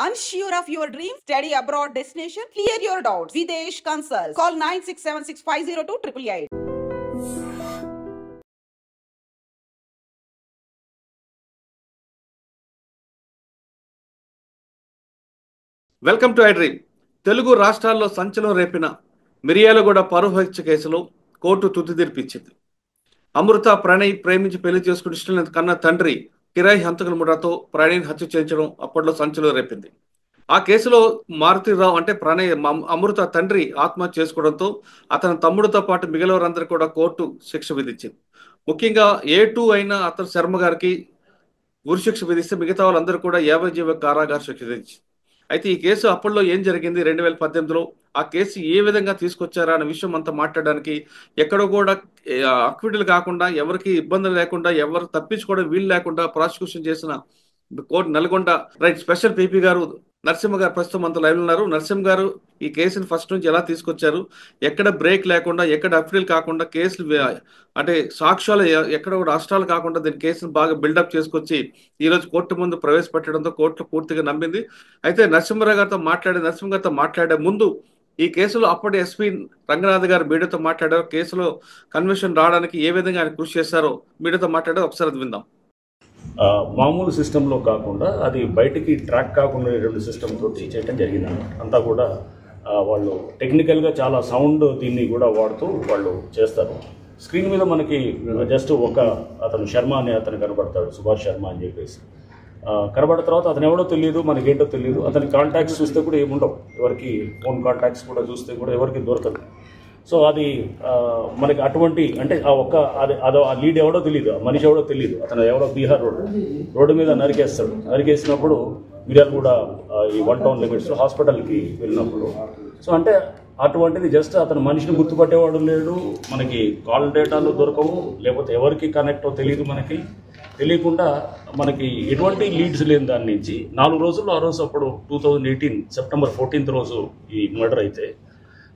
Unsure of your dream? Study abroad destination? Clear your doubts. Videsh Consult. Call 9676502888. Welcome to I dream. Telugu రాష్ట్రాల్లో సంచలనం రేపిన మిర్యాలగూడ పరువు హత్య కేసులో court తుది తీర్పిచ్చింది. అమృత ప్రణయ్ ప్రేమించి పెళ్లి చేసుకుని ఇష్టం కన్న తండ్రి కిరాయి హంతకుల ముఠాతో ప్రణయ్ హత్య చేయించడం అప్పట్లో సంచలనం రేపింది. ఆ కేసులో మారుతిరావు అంటే ప్రణయ్ అమృత తండ్రి ఆత్మహత్య చేసుకోవడంతో అతని తమ్ముడితో పాటు మిగిలిన వారందరూ కూడా కోర్టు శిక్ష విధించింది. ముఖ్యంగా A2 అయిన అతను శర్మ గారికి ఉరిశిక్ష విధిస్తే మిగతా వాళ్ళందరూ కూడా యావజ్జీవ కారాగార శిక్ష విధించింది. అయితే ఈ కేసు అప్పట్లో ఏం జరిగింది 2018లో, ఆ కేసు ఏ విధంగా తీసుకొచ్చారా అనే విషయం అంతా మాట్లాడడానికి ఎక్కడో కూడా అక్విటల్ కాకుండా ఎవరికి ఇబ్బందులు లేకుండా ఎవరు తప్పించుకోవడం వీలు లేకుండా ప్రాసిక్యూషన్ చేసిన కోర్టు నల్గొండ స్పెషల్ పీపీ గారు నరసింహ గారు ప్రస్తుతం అంత లైవ్ ఉన్నారు. నరసింహ గారు ఈ కేసుని ఫస్ట్ నుంచి ఎలా తీసుకొచ్చారు, ఎక్కడ బ్రేక్ లేకుండా ఎక్కడ అఫీల్ కాకుండా కేసులు అంటే సాక్ష్యాలు ఎక్కడ కూడా రాష్ట్రాలు కాకుండా దీని కేసును బాగా బిల్డప్ చేసుకొచ్చి ఈరోజు కోర్టు ముందు ప్రవేశపెట్టడంతో కోర్టు పూర్తిగా నమ్మింది. అయితే నరసింహ గారితో మాట్లాడే ముందు ఈ కేసులో అప్పటి ఎస్పీ రంగనాథ్ గారు మీడియాతో మాట్లాడారు. కేసులో కన్విక్షన్ రావడానికి ఏ విధంగా ఆయన కృషి చేశారో మీడియాతో మాట్లాడారు, ఒకసారి అది విందాం. మామూలు సిస్టంలో కాకుండా అది బయటికి ట్రాక్ కాకుండా సిస్టమ్ తోటి చేయడం జరిగింది. అంతా కూడా వాళ్ళు టెక్నికల్గా చాలా సౌండ్ దీన్ని కూడా వాడుతూ వాళ్ళు చేస్తారు. స్క్రీన్ మీద మనకి జస్ట్ అతను శర్మ అనే అతను కనబడతాడు, సుభాష్ శర్మ అని చెప్పేసి కనబడిన తర్వాత అతను ఎవడో తెలియదు, మనకేంటో తెలియదు. అతని కాంటాక్ట్స్ చూస్తే కూడా ఏముండవు, ఎవరికి ఫోన్ కాంటాక్ట్స్ కూడా చూస్తే కూడా ఎవరికి దొరకదు. సో అది మనకి అటువంటి అంటే ఆ లీడ్ ఎవడో తెలియదు, ఆ మనిషి ఎవడో తెలియదు. అతను ఎవడో బీహార్ రోడ్డు మీద నరికేసినప్పుడు మిర్యాల కూడా ఈ 1 టౌన్ లిమిట్స్లో హాస్పిటల్కి వెళ్ళినప్పుడు సో అంటే అటువంటిది జస్ట్ అతను మనిషిని గుర్తుపట్టేవాడు లేడు, మనకి కాల్ డేటాలు దొరకవు, లేకపోతే ఎవరికి కనెక్టో తెలియదు. మనకి తెలియకుండా మనకి ఎటువంటి లీడ్స్ లేని దాని నుంచి 4 రోజుల్లో ఆ రోజు అప్పుడు 2018 సెప్టెంబర్ 14th రోజు ఈ మర్డర్ అయితే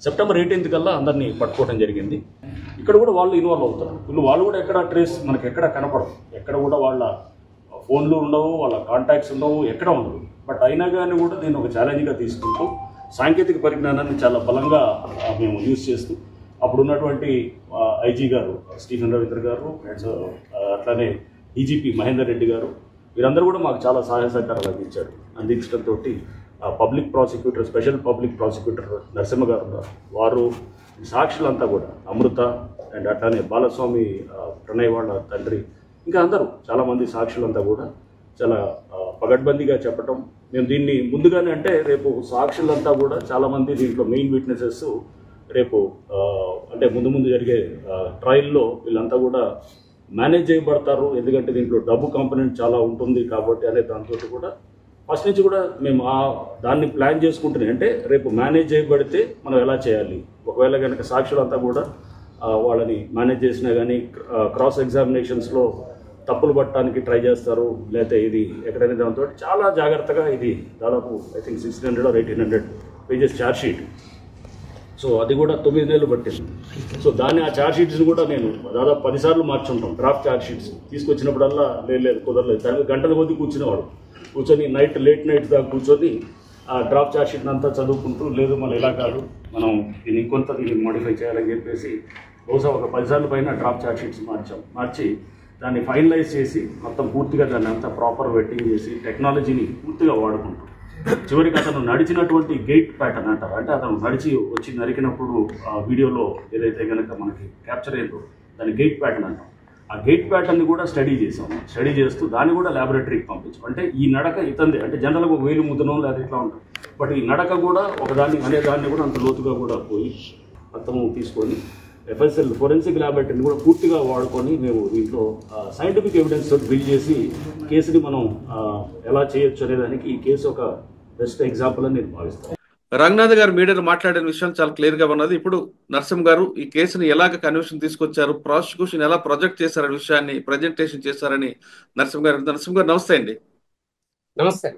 సెప్టెంబర్ 18th కల్లా అందరినీ పట్టుకోవడం జరిగింది. ఇక్కడ కూడా వాళ్ళు ఇన్వాల్వ్ అవుతారు. వాళ్ళు కూడా ఎక్కడ ట్రేస్ మనకి ఎక్కడ కనపడదు, ఎక్కడ కూడా వాళ్ళ ఫోన్లు ఉండవు, వాళ్ళ కాంటాక్ట్స్ ఉండవు, ఎక్కడ ఉండవు. బట్ అయినా కానీ కూడా నేను ఒక ఛాలెంజ్గా తీసుకుంటూ సాంకేతిక పరిజ్ఞానాన్ని చాలా బలంగా మేము యూజ్ చేస్తూ అప్పుడున్నటువంటి ఐజీ గారు స్టీఫెన్ రవీంద్ర గారు అట్లానే డీజీపీ మహేందర్ రెడ్డి గారు వీరందరూ కూడా మాకు చాలా సహాయ సహకారాలు అందించడంతో public prosecutor special public prosecutor Narasimha గారు వారు సాక్షులంతా కూడా అమృత అండ్ అట్లానే బాలస్వామి ప్రణయ్ వాళ్ళ తండ్రి ఇంకా అందరూ చాలామంది సాక్షులంతా కూడా చాలా పగడ్బందీగా చెప్పటం. మేము దీన్ని ముందుగానే అంటే రేపు సాక్షులంతా కూడా చాలామంది దీంట్లో మెయిన్ విట్నెసెస్ రేపు అంటే ముందు జరిగే ట్రయల్లో వీళ్ళంతా కూడా మేనేజ్ చేయబడతారు. ఎందుకంటే దీంట్లో డబ్బు కాంపోనెంట్ చాలా ఉంటుంది కాబట్టి అనే దాంతో కూడా ఫస్ట్ నుంచి కూడా మేము దాన్ని ప్లాన్ చేసుకుంటున్నాం. అంటే రేపు మేనేజ్ చేయబడితే మనం ఎలా చేయాలి, ఒకవేళ కనుక సాక్షులంతా కూడా వాళ్ళని మేనేజ్ చేసినా కానీ క్రాస్ ఎగ్జామినేషన్స్లో తప్పులు పట్టడానికి ట్రై చేస్తారు, లేకపోతే ఇది ఎక్కడైనా దాంతో చాలా జాగ్రత్తగా ఇది దాదాపు I think 1600 or 1800 pages chargesheet. So అది కూడా 9 నెలలు పట్టింది. సో ఆ ఛార్జ్షీట్స్ని కూడా నేను దాదాపు 10 సార్లు మార్చుంటాం. డ్రాఫ్ట్ ఛార్జ్షీట్స్ తీసుకొచ్చినప్పుడల్లా లేదు కుదరలేదు, దాని గంటల కొద్దీ కూర్చొని లేట్ నైట్ దాకా కూర్చొని ఆ డ్రాఫ్ట్ ఛార్జ్షీట్ని అంతా చదువుకుంటూ లేదు మనం ఇలా కాదు మనం దీన్ని దీన్ని మోడిఫై చేయాలని చెప్పేసి బహుశా ఒక 10 సార్లు పైన డ్రాఫ్ట్ ఛార్జ్షీట్స్ మార్చి దాన్ని ఫైనలైజ్ చేసి మొత్తం పూర్తిగా దాన్ని అంతా ప్రాపర్ వెట్టింగ్ చేసి టెక్నాలజీని పూర్తిగా వాడుకుంటాం. చివరికి అతను నడిచినటువంటి గేట్ ప్యాటర్న్ అంటారు, అంటే అతను నడిచి వచ్చి నరికినప్పుడు ఆ వీడియోలో ఏదైతే కనుక మనకి క్యాప్చర్ అయ్యిందో దాన్ని గేట్ ప్యాటర్న్ అంటాం. ఆ గేట్ ప్యాటర్న్ని కూడా స్టడీ చేస్తూ దాన్ని కూడా ల్యాబొరేటరీకి పంపించాం. అంటే ఈ నడక ఇతందే, అంటే జనరల్గా ఒక వేలు ముద్దనం లేదా ఇట్లా ఉంటుంది, బట్ ఈ నడక కూడా అనేదాన్ని కూడా అంత లోతుగా కూడా పోయి మొత్తము తీసుకొని FSL ఫోరెన్సిక్ ల్యాబొరేటరీని కూడా పూర్తిగా వాడుకొని మేము దీంట్లో సైంటిఫిక్ ఎవిడెన్స్ తోటి బిల్డ్ చేసి కేసుని మనం ఎలా చేయొచ్చు అనేదానికి ఈ కేసు ఒక బెస్ట్ ఎగ్జాంపుల్ అని నేను భావిస్తాను. రంగనాథ్ గారు మీడియాలో మాట్లాడిన విషయం చాలా క్లియర్ గా ఉన్నది. ఇప్పుడు నరసింహ గారు ఈ కేసుని ఎలాగ కన్విక్షన్ తీసుకొచ్చారు, ప్రాసిక్యూషన్ ఎలా ప్రొజెక్ట్ చేశారనే విషయాన్ని ప్రజెంటేషన్ చేశారని నరసింహ గారు నమస్తే అండి. నమస్తే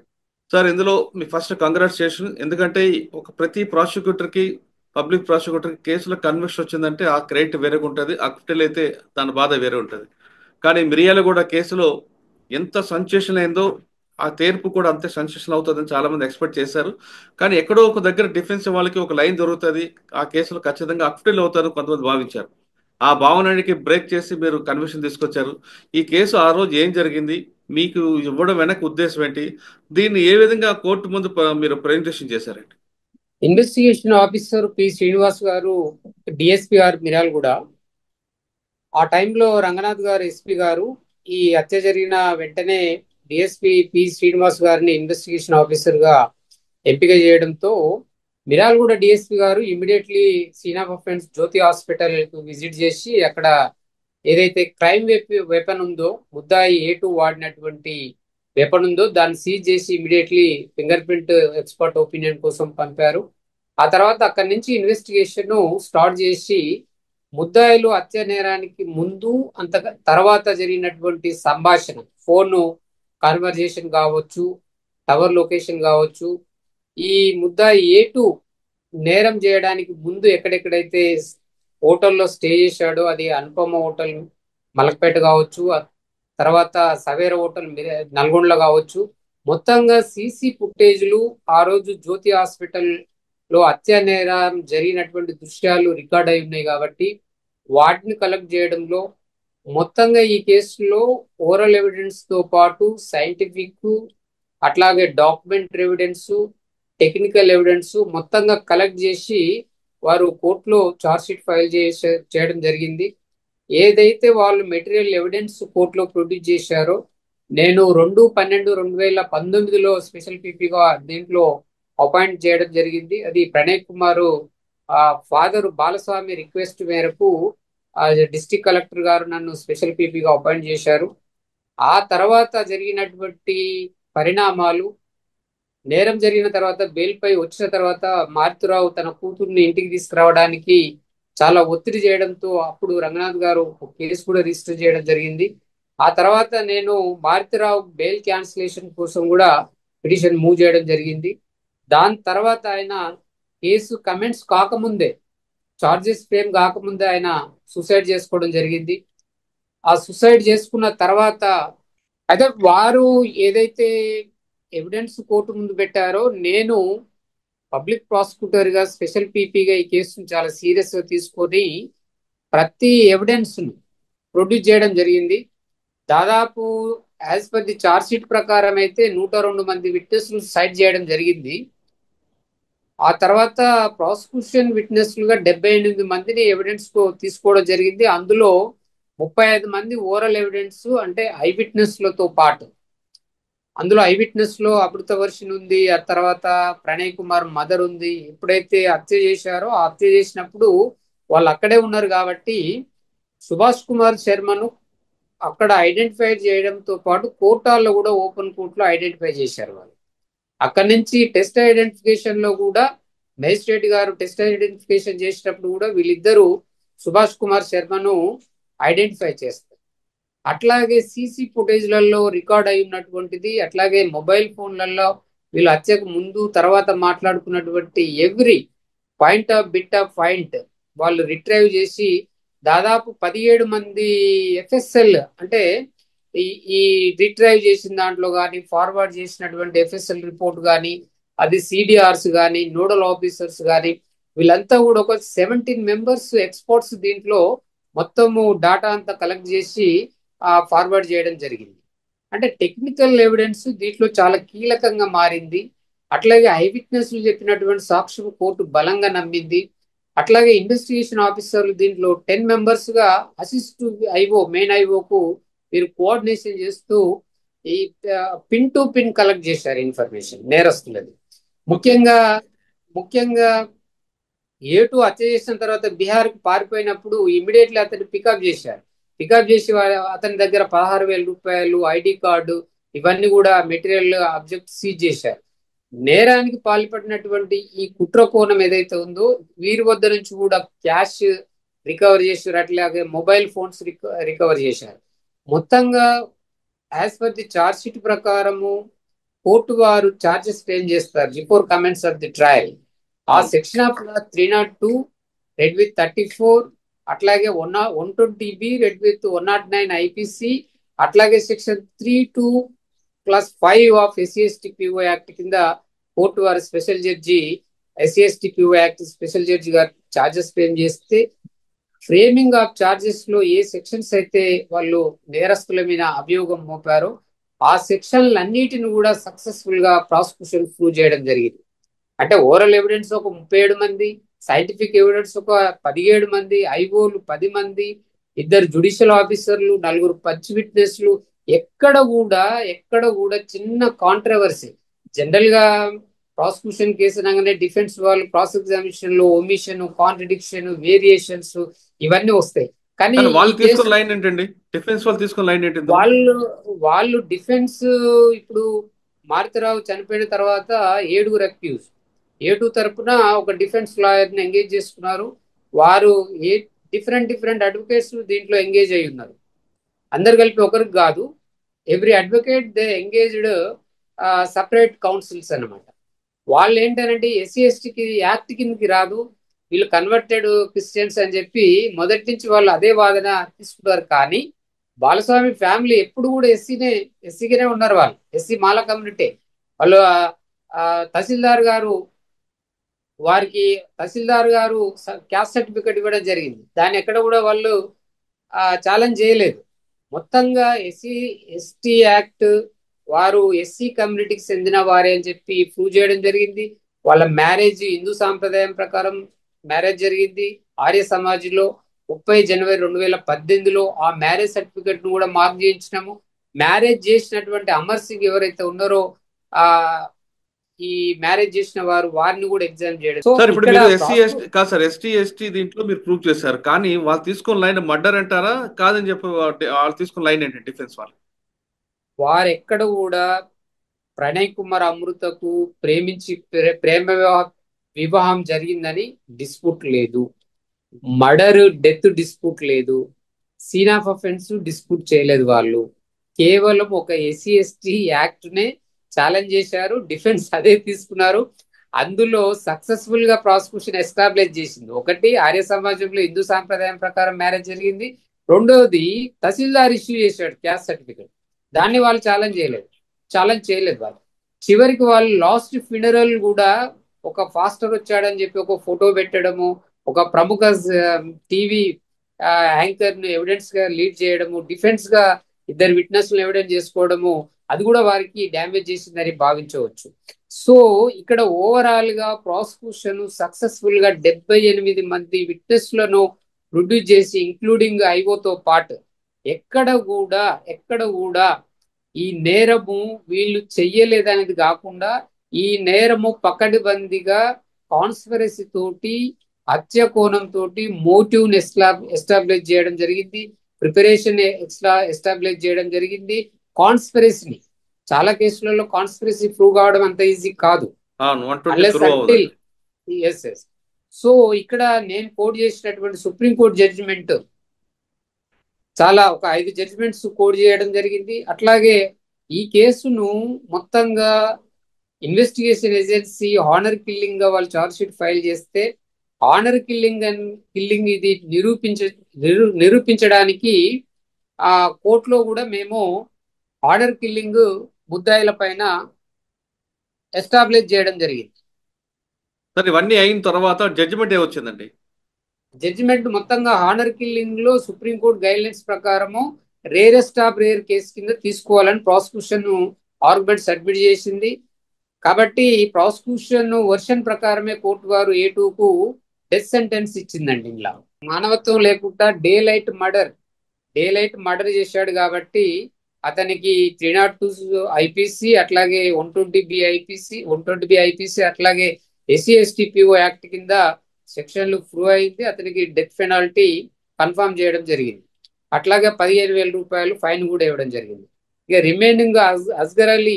సార్. ఇందులో మీ ఫస్ట్ కంగ్రాచులేషన్, ఎందుకంటే ప్రతి ప్రాసిక్యూటర్కి పబ్లిక్ ప్రాసిక్యూటర్కి కేసులో కన్విక్షన్ వచ్చిందంటే ఆ క్రెడిట్ వేరేగా ఉంటుంది, అక్విటల్ అయితే దాని బాధ వేరే ఉంటుంది. కానీ మిర్యాలగూడ కేసులో ఎంత సంచేషన్ అయిందో ఆ తీర్పు కూడా అంతే సెన్సేషన్ అవుతుందని చాలా మంది ఎక్స్పెక్ట్ చేశారు. కానీ ఎక్కడో ఒక దగ్గర డిఫెన్స్ వాళ్ళకి ఒక లైన్ దొరుకుతుంది, ఆ కేసులో ఖచ్చితంగా అక్విల్ అవుతారు కొంతమంది భావించారు. ఆ భావనకి బ్రేక్ చేసి మీరు కన్విక్షన్ తీసుకొచ్చారు. ఈ కేసు ఆ రోజు ఏం జరిగింది, మీకు ఇవ్వడం వెనక ఉద్దేశం ఏంటి, దీన్ని ఏ విధంగా కోర్టు ముందు మీరు ప్రజెంటేషన్ చేశారండి? ఇన్వెస్టిగేషన్ ఆఫీసర్ పి శ్రీనివాస్ గారు, డిఎస్పీ గారు మిర్యాలగూడ, ఆ టైంలో రంగనాథ్ గారు ఎస్పీ గారు ఈ హత్య జరిగిన వెంటనే డిఎస్పీ పి శ్రీనివాస్ గారిని ఇన్వెస్టిగేషన్ ఆఫీసర్ గా ఎంపిక చేయడంతో మిర్యాలగూడ డిఎస్పీ గారు immediately scene of offence Jyothi hospital కు విజిట్ చేసి అక్కడ ఏదైతే క్రైమ్ వెపన్ ఉందో, ముద్దాయి A2 వాడినటువంటి వెపన్ ఉందో దాన్ని సీజ్ చేసి immediately finger print expert opinion కోసం పంపారు. ఆ తర్వాత అక్కడి నుంచి ఇన్వెస్టిగేషన్ స్టార్ట్ చేసి ముద్దాయిలు హత్య నేరానికి ముందు అంత తర్వాత జరిగినటువంటి సంభాషణ, ఫోన్ కాన్వర్జేషన్ కావచ్చు, టవర్ లొకేషన్ కావచ్చు, ఈ ముద్దాయి A2 నేరం చేయడానికి ముందు ఎక్కడెక్కడైతే హోటల్లో స్టే చేశాడో, అది అనుపమ హోటల్ మలక్పేట కావచ్చు, తర్వాత సవేర హోటల్ నల్గొండలో కావచ్చు, మొత్తంగా సీసీ ఫుటేజ్లు ఆ రోజు జ్యోతి హాస్పిటల్ లో హత్య నేరం జరిగినటువంటి దృశ్యాలు రికార్డ్ అయి ఉన్నాయి కాబట్టి వాటిని కలెక్ట్ చేయడంలో, మొత్తంగా ఈ కేసులో ఓరల్ ఎవిడెన్స్ తో పాటు సైంటిఫిక్ అట్లాగే డాక్యుమెంటరీ ఎవిడెన్స్, టెక్నికల్ ఎవిడెన్స్ మొత్తంగా కలెక్ట్ చేసి వారు కోర్టులో ఛార్జ్ షీట్ ఫైల్ చేయడం జరిగింది. ఏదైతే వాళ్ళు మెటీరియల్ ఎవిడెన్స్ కోర్టులో ప్రొడ్యూస్ చేశారో, నేను 2/12/2019లో స్పెషల్ పీపీగా దీంట్లో అపాయింట్ చేయడం జరిగింది. అది ప్రణయ్ కుమార్ ఫాదర్ బాలస్వామి రిక్వెస్ట్ మేరకు డిస్ట్రిక్ట్ కలెక్టర్ గారు నన్ను స్పెషల్ పీపీగా అపాయింట్ చేశారు. ఆ తర్వాత జరిగినటువంటి పరిణామాలు, నేరం జరిగిన తర్వాత బెయిల్ పై వచ్చిన తర్వాత మారుతిరావు తన కూతుర్ని ఇంటికి తీసుకురావడానికి చాలా ఒత్తిడి చేయడంతో అప్పుడు రంగనాథ్ గారు కేసు కూడా రిజిస్టర్ చేయడం జరిగింది. ఆ తర్వాత నేను మారుతిరావు బెయిల్ క్యాన్సిలేషన్ కోసం కూడా పిటిషన్ మూవ్ చేయడం జరిగింది. దాని తర్వాత ఆయన కేసు కమెంట్స్ కాకముందే, చార్జెస్ ఫ్రేమ్ కాకముందే ఆయన సూసైడ్ చేసుకోవడం జరిగింది. ఆ సూసైడ్ చేసుకున్న తర్వాత అయితే వారు ఏదైతే ఎవిడెన్స్ కోర్టు ముందు పెట్టారో, నేను పబ్లిక్ ప్రాసిక్యూటర్ గా స్పెషల్ పీపీగా ఈ కేసును చాలా సీరియస్ గా తీసుకొని ప్రతి ఎవిడెన్స్ ను ప్రొడ్యూస్ చేయడం జరిగింది. దాదాపు as per the charge sheet ప్రకారం అయితే 102 మంది విట్నెస్లు సైట్ చేయడం జరిగింది. ఆ తర్వాత ప్రాసిక్యూషన్ విట్నెస్లుగా 78 మందిని ఎవిడెన్స్ తీసుకోవడం జరిగింది. అందులో 35 మంది ఓరల్ ఎవిడెన్స్, అంటే ఐ విట్నెస్లతో పాటు. అందులో ఐ విట్నెస్ లో అమృత వర్షిణి ఉంది, ఆ తర్వాత ప్రణయ్ కుమార్ మదర్ ఉంది. ఎప్పుడైతే హత్య చేశారో ఆ హత్య చేసినప్పుడు వాళ్ళు అక్కడే ఉన్నారు కాబట్టి సుభాష్ కుమార్ శర్మను అక్కడ ఐడెంటిఫై చేయడంతో పాటు కోర్టాల్లో కూడా ఓపెన్ కోర్టులో ఐడెంటిఫై చేశారు వాళ్ళు. అక్కడి నుంచి టెస్ట్ ఐడెంటిఫికేషన్ లో కూడా మేజిస్ట్రేట్ గారు టెస్ట్ ఐడెంటిఫికేషన్ చేసినప్పుడు కూడా వీళ్ళిద్దరూ సుభాష్ కుమార్ శర్మను ఐడెంటిఫై చేస్తారు. అట్లాగే సీసీ ఫుటేజ్లలో రికార్డ్ అయి ఉన్నటువంటిది, అట్లాగే మొబైల్ ఫోన్లలో వీళ్ళు హత్యకు ముందు తర్వాత మాట్లాడుకున్నటువంటి every point of bit of point వాళ్ళు రిట్రైవ్ చేసి దాదాపు 17 మంది ఎఫ్ఎస్ఎల్, అంటే ఈ రిట్రైవ్ చేసిన దాంట్లో కానీ ఫార్వర్డ్ చేసినటువంటి ఎఫ్ఎస్ఎల్ రిపోర్ట్ కానీ, అది సిడిఆర్స్ కానీ, నోడల్ ఆఫీసర్స్ కానీ, వీళ్ళంతా కూడా ఒక 17 మెంబర్స్ ఎక్స్పర్ట్స్ దీంట్లో మొత్తము డాటా అంతా కలెక్ట్ చేసి ఫార్వర్డ్ చేయడం జరిగింది. అంటే టెక్నికల్ ఎవిడెన్స్ దీంట్లో చాలా కీలకంగా మారింది. అట్లాగే ఐ విట్నెస్లు చెప్పినటువంటి సాక్ష్యం కోర్టు బలంగా నమ్మింది. అట్లాగే ఇన్వెస్టిగేషన్ ఆఫీసర్లు దీంట్లో 10 మెంబర్స్ గా అసిస్ట్ ఐఓ, మెయిన్ ఐఓకు వీరు కోఆర్డినేషన్ చేస్తూ ఈ పిన్ టు పిన్ కలెక్ట్ చేశారు ఇన్ఫర్మేషన్ నేరస్తులది. ముఖ్యంగా A2 హత్య చేసిన తర్వాత బీహార్కి పారిపోయినప్పుడు ఇమీడియట్లీ అతన్ని పికప్ చేశారు. పికప్ చేసి అతని దగ్గర 16,000 రూపాయలు, ఐడి కార్డు, ఇవన్నీ కూడా మెటీరియల్ ఆబ్జెక్ట్ సీజ్ చేశారు. నేరానికి పాల్పడినటువంటి ఈ కుట్ర కోణం ఏదైతే ఉందో వీరి వద్ద నుంచి కూడా క్యాష్ రికవర్ చేశారు, అట్లాగే మొబైల్ ఫోన్స్ రికవర్ చేశారు. మొత్తంగా as per the charge sheet ప్రకారము కోర్టు వారు చార్జెస్ ఫ్రేమ్ చేస్తారు before comments of the trial. ఆ సెక్షన్ ఆఫ్ 302 రెడ్ విత్ 34, అట్లాగే 120B రెడ్ విత్ 109 IPC, అట్లాగే section 3(2) class 5 of ఎస్సీ/ఎస్టీ PO act కింద కోర్టు వారి special judge ఎస్సీ/ఎస్టీ PO act special judge గారు charges frame చేస్తే ఫ్రేమింగ్ ఆఫ్ ఛార్జెస్ లో ఏ sections అయితే వాళ్ళు నేరస్తుల మీద అభియోగం మోపారో ఆ సెక్షన్లన్నిటిని కూడా సక్సెస్ఫుల్ గా ప్రాసిక్యూషన్ ప్రూవ్ చేయడం జరిగింది. అంటే ఓరల్ ఎవిడెన్స్ ఒక 37 మంది, సైంటిఫిక్ ఎవిడెన్స్ ఒక 17 మంది, ఐఓలు 10 మంది, 2 జ్యుడిషియల్ ఆఫీసర్లు, 4 పంచ్ విట్నెస్లు, ఎక్కడ కూడా చిన్న కాంట్రవర్సీ. జనరల్ గా ప్రాసిక్యూషన్ కేసు అనగానే డిఫెన్స్ వాళ్ళు క్రాస్ ఎగ్జామినేషన్ లో ఒమిషన్, కాంట్రడిక్షన్, వేరియేషన్స్ ఇవన్నీ వస్తాయి. కానీ వాళ్ళు తీసుకున్న లైన్ ఏంటండి? డిఫెన్స్ వాళ్ళు తీసుకున్న లైన్ ఏంటి? వాళ్ళు డిఫెన్స్ ఇప్పుడు మారుతిరావు చనిపోయిన తర్వాత 7 అక్యూజ్ A2 తరపున ఒక డిఫెన్స్ లాయర్ ని ఎంగేజ్ చేసుకున్నారు. వారు డిఫరెంట్ అడ్వకేట్స్ దీంట్లో ఎంగేజ్ అయి ఉన్నారు. అందరు కలిపి ఒకరికి కాదు, every advocate they engaged separate councils అన్నమాట. వాళ్ళు ఏంటంటే ఎస్సీ/ఎస్టీకి యాక్ట్ కిందకి రాదు, వీళ్ళు కన్వర్టెడ్ క్రిస్టియన్స్ అని చెప్పి మొదటి నుంచి వాళ్ళు అదే వాదన తీసుకున్నారు. కానీ బాలస్వామి ఫ్యామిలీ ఎప్పుడు కూడా ఎస్సీగానే ఉన్నారు. వాళ్ళు ఎస్సీ మాల కమ్యూనిటీ. వాళ్ళు తహసీల్దార్ గారు క్యాస్ట్ సర్టిఫికేట్ ఇవ్వడం జరిగింది. దాన్ని ఎక్కడ కూడా వాళ్ళు ఛాలెంజ్ చేయలేదు. మొత్తంగా ఎస్సీ/ఎస్టీ యాక్ట్ వారు ఎస్సీ కమ్యూనిటీకి చెందిన వారే అని చెప్పి ప్రూవ్ చేయడం జరిగింది. వాళ్ళ మ్యారేజ్ హిందూ సాంప్రదాయం ప్రకారం మ్యారేజ్ జరిగింది. ఆర్య సమాజ్లో 30 జనవరి 2018లో ఆ మ్యారేజ్ సర్టిఫికేట్ ను కూడా మార్క్ చేయించినాము. మ్యారేజ్ చేసినటువంటి అమర్ సింగ్ ఎవరైతే ఉన్నారో ఈ మ్యారేజ్ చేసిన వారిని కూడా ఎగ్జామ్ చేయడం. సార్ ఇప్పుడు మీరు ఎస్టీ/ఎస్టీ దీంట్లో మీరు ప్రూవ్ చేశారు, కానీ వాళ్ళు తీసుకున్న లైన్ మర్డర్ అంటారా కాదని చెప్పి వాళ్ళు తీసుకున్న లైన్ ఏంటి? డిఫెన్స్ వారు ఎక్కడ కూడా ప్రణయ్ కుమార్ అమృతకు ప్రేమ వివాహం జరిగిందని డిస్ప్యూట్ లేదు, మర్డర్ డెత్ డిస్ప్యూట్ లేదు, సీన్ ఆఫ్ అఫెన్స్ డిస్ప్యూట్ చేయలేదు. వాళ్ళు కేవలం ఒక ఎస్సీ/ఎస్టీ యాక్ట్ నే ఛాలెంజ్ చేశారు. డిఫెన్స్ అదే తీసుకున్నారు. అందులో సక్సెస్ఫుల్ గా ప్రాసిక్యూషన్ ఎస్టాబ్లిష్ చేసింది. ఒకటి, ఆర్య సమాజంలో హిందూ సాంప్రదాయం ప్రకారం మ్యారేజ్ జరిగింది. రెండోది, తహసీల్దార్ ఇష్యూ చేశాడు క్యాస్ట్ సర్టిఫికేట్. దాన్ని వాళ్ళు ఛాలెంజ్ చేయలేదు. వాళ్ళు చివరికి వాళ్ళు లాస్ట్ ఫినరల్ కూడా ఒక ఫాస్టర్ వచ్చాడని చెప్పి ఒక ఫోటో పెట్టడము, ఒక ప్రముఖ టీవీ యాంకర్ ను ఎవిడెన్స్ గా లీడ్ చేయడము, డిఫెన్స్ గా 2 విట్నెస్లను ఎవిడెన్స్ చేసుకోవడము, అది కూడా వారికి డ్యామేజ్ చేసిందని భావించవచ్చు. సో ఇక్కడ ఓవరాల్ గా ప్రాసిక్యూషన్ సక్సెస్ఫుల్ గా 78 మంది విట్నెస్లను ప్రొడ్యూస్ చేసి ఇంక్లూడింగ్ ఐఓతో పాటు ఎక్కడ కూడా ఈ నేరము వీళ్ళు చెయ్యలేదనేది కాకుండా ఈ నేరము పకడ్బందీగా కాన్స్పిరసీ తోటి, హత్య కోణం తోటి మోటివ్ ఎస్టాబ్లిష్ చేయడం జరిగింది, ప్రిపరేషన్ ఎస్టాబ్లిష్ చేయడం జరిగింది. కాన్స్పిరసీని చాలా కేసులలో కాన్స్పిరసీ ప్రూవ్ కావడం అంత ఈజీ కాదు. సో ఇక్కడ నేను కోట్ చేసినటువంటి సుప్రీంకోర్టు జడ్జిమెంట్ చాలా ఒక 5 జడ్జిమెంట్స్ కోడ్ చేయడం జరిగింది. అట్లాగే ఈ కేసును మొత్తంగా ఇన్వెస్టిగేషన్ ఏజెన్సీ హానర్ కిల్లింగ్ గా వాళ్ళు ఛార్జ్ షీట్ ఫైల్ చేస్తే హానర్ కిల్లింగ్ ఇది నిరూపించడానికి ఆ కోర్టులో కూడా మేము హానర్ కిల్లింగ్ ముద్దాయిల పైన ఎస్టాబ్లిష్ చేయడం జరిగింది. సార్ ఇవన్నీ అయిన తర్వాత జడ్జిమెంట్ ఏమొచ్చిందండి? జడ్జిమెంట్ మొత్తంగా హానర్ కిల్లింగ్ లో సుప్రీంకోర్టు గైడ్ లైన్స్ ప్రకారము రేరెస్ట్ ఆఫ్ రేర్ కేసు కింద తీసుకోవాలని ప్రాసిక్యూషన్ ఆర్గ్యుమెంట్ సబ్మిట్ చేసింది. కాబట్టి ప్రాసిక్యూషన్ వర్షన్ ప్రకారమే కోర్టు వారు A2కు డెత్ సెంటెన్స్ ఇచ్చిందండి. ఇలా మానవత్వం లేకుండా డే లైట్ మర్డర్ చేశాడు కాబట్టి అతనికి 302 ఐపీసీ అట్లాగే 120B ఐపీసీ అట్లాగే ఎస్సీ/ఎస్టీ పిఓ యాక్ట్ కింద సెక్షన్లు ప్రూవ్ అయింది. అతనికి డెత్ పెనాల్టీ కన్ఫర్మ్ చేయడం జరిగింది. అట్లాగే 15,000 రూపాయలు ఫైన్ కూడా ఇవ్వడం జరిగింది. ఇక రిమైనింగ్ అస్గర్ అలీ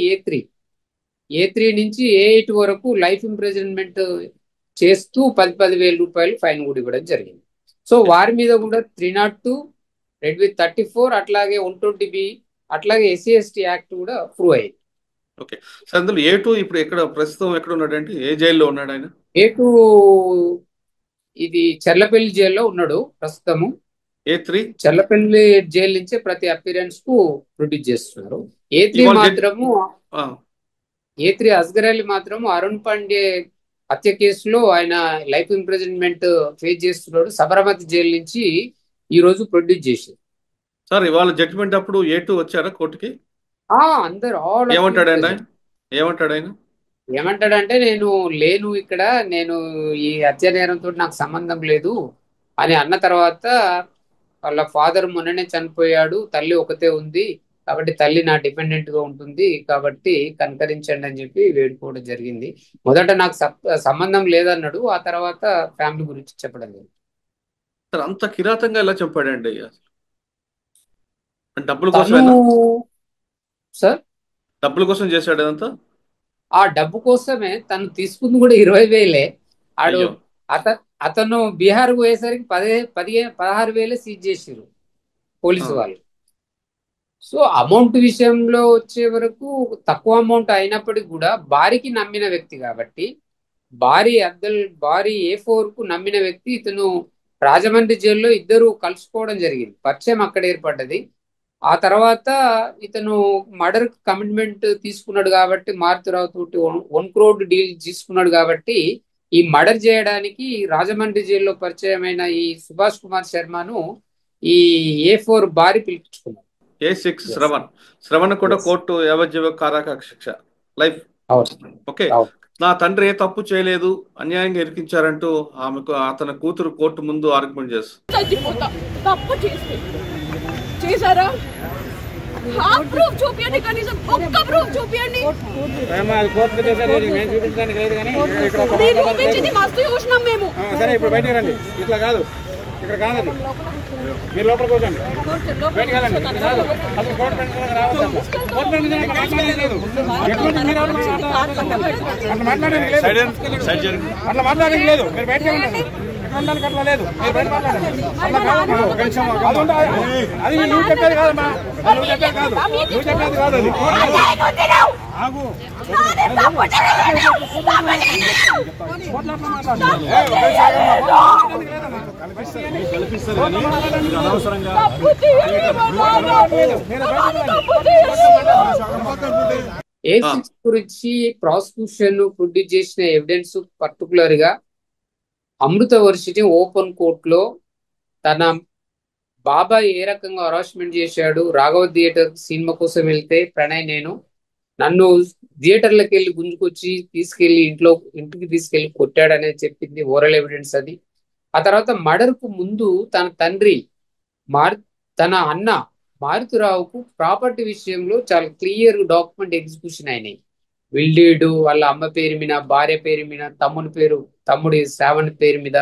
A3 నుంచి A8 వరకు లైఫ్ ఇంప్రిజన్మెంట్ చేస్తూ 10,000 రూపాయలు ఫైన్ కూడా ఇవ్వడం జరిగింది. సో వారి మీద కూడా 302, రెడ్ విత్ 34 అట్లాగే 120B అట్లాగే ఎస్సీ/ఎస్టీ యాక్ట్ కూడా ప్రూవ్ అయింది. ఓకే సార్, అందులో A2 ఇప్పుడు ప్రస్తుతం ఎక్కడ ఉన్నాడంటే ఏ జైల్లో ఉన్నాడు ఆయన? A2 ఇది చర్లపల్లి జైల్లో ఉన్నాడు ప్రస్తుతము. A3 చర్లపల్లి జైలు నుంచే ప్రతి అపిరెన్స్ కు ప్రొడ్యూస్ చేస్తున్నారు. A3 ఇవాళ మాత్రము ఆ, A3 అస్గర్ అలీ మాత్రము అరుణ్ పాండే హత్య కేసులో ఆయన లైఫ్ ఇంప్రిజన్మెంట్ ఫేస్ చేస్తున్నాడు. సబర్మతి జైలు నుంచి ఈ రోజు ప్రొడ్యూస్ చేశారు. సార్ ఇవాళ జడ్జిమెంట్ అప్పుడు A2 వచ్చారా కోర్టుకి? అందరు ఆల్ ఏమంటాడు ఆయన? ఏమంటాడు ఆయన? ఏమంటాడంటే నేను లేను ఇక్కడ, నేను ఈ హత్య నేరంతో నాకు సంబంధం లేదు అని అన్న తర్వాత వాళ్ళ ఫాదర్ మొన్ననే చనిపోయాడు, తల్లి ఒకతే ఉంది కాబట్టి తల్లి నా డిపెండెంట్ గా ఉంటుంది కాబట్టి కనకరించండి అని చెప్పి వేడుకోవడం జరిగింది. మొదట నాకు సంబంధం లేదన్నాడు, ఆ తర్వాత ఫ్యామిలీ గురించి చెప్పడం జరిగింది. సార్ అంత కిరాతంగా ఎలా చంపాడండి? డబ్బుల తను కోసమేనా? సార్ డబ్బుల కోసం చేశాడు అదంతా? ఆ డబ్బు కోసమే తను తీసుకుంది కూడా 20,000. ఆడు అయ్యో. అతను బీహార్ పోయేసరికి 16,000 సీజ్ చేసిరు పోలీసు ఆ. వాళ్ళు. సో అమౌంట్ విషయంలో వచ్చే వరకు తక్కువ అమౌంట్ అయినప్పటికీ కూడా భారీకి నమ్మిన వ్యక్తి కాబట్టి భారీ A4 కు నమ్మిన వ్యక్తి ఇతను. రాజమండ్రి జైల్లో ఇద్దరు కలుసుకోవడం జరిగింది, పరిచయం అక్కడ ఏర్పడ్డది. ఆ తర్వాత ఇతను మర్డర్ కమిట్మెంట్ తీసుకున్నాడు కాబట్టి మారుతిరావు తోటి 1 crore డీల్ తీసుకున్నాడు కాబట్టి ఈ మర్డర్ చేయడానికి రాజమండ్రి జైల్లో పరిచయమైన ఈ సుభాష్ కుమార్ శర్మను ఈ A4 భారీ పిలిపించుకున్నాడు. A6 శ్రవణ్ కూడా కోర్టు యావజ్జీవ కారాగార శిక్ష లైఫ్. ఓకే, నా తండ్రి ఏ తప్పు చేయలేదు, అన్యాయంగా ఇరికించారంటూ ఆమెకు అతని కూతురు కోర్టు ముందు ఆర్గ్యుమెంట్ చేశారా? ప్రూఫ్ చూపించండి, కనీసం ఒక్క ప్రూఫ్ చూపించండి. చూపించింది మస్తు చూసినాం మేము. సరే ఇప్పుడు బయటకు రండి. ఇట్లా కాదు, ఇక్కడ కాదండి, మీరు లోపలికి వచ్చండి, బయటకు వెళ్ళండి. అసలు కోర్టు పెట్టుకోవడానికి రావద్దు. కోర్టు పెట్టుకోవడానికి మాట్లాడలేదు, అట్లా మాట్లాడడానికి లేదు, అట్లా మాట్లాడడానికి లేదు. మీరు బయటకు వెళ్ళండి, ఉండడానికి అట్లా లేదు, మీరు బయట మాట్లాడండి. అట్లా కాదు, అది నువ్వు చెప్పేది కాదమ్మా, నువ్వు చెప్పేది కాదు, నువ్వు చెప్పేది కాదు. అది ఆగు, A6 గురించి ప్రాసిక్యూషన్ ప్రొడ్యూస్ చేసిన ఎవిడెన్స్ పర్టికులర్ గా అమృత వర్సిటీ ఓపెన్ కోర్టులో తన బాబాయ్ ఏ రకంగా హరాస్మెంట్ చేశాడు, రాఘవ థియేటర్ సినిమా కోసం వెళ్తే ప్రణయ్ నన్ను థియేటర్లకు వెళ్ళి గుంజుకొచ్చి తీసుకెళ్లి ఇంటికి తీసుకెళ్లి కొట్టాడనేది చెప్పింది ఓరల్ ఎవిడెన్స్ అది. ఆ తర్వాత మర్డర్ కు ముందు తన తండ్రి తన అన్న మారుతిరావుకు ప్రాపర్టీ విషయంలో చాలా క్లియర్ డాక్యుమెంట్ ఎగ్జిక్యూషన్ అయినాయి. విల్డీడు వాళ్ళ అమ్మ పేరు మీద, భార్య పేరు మీద, తమ్ముడి శ్రావణ్ పేరు మీద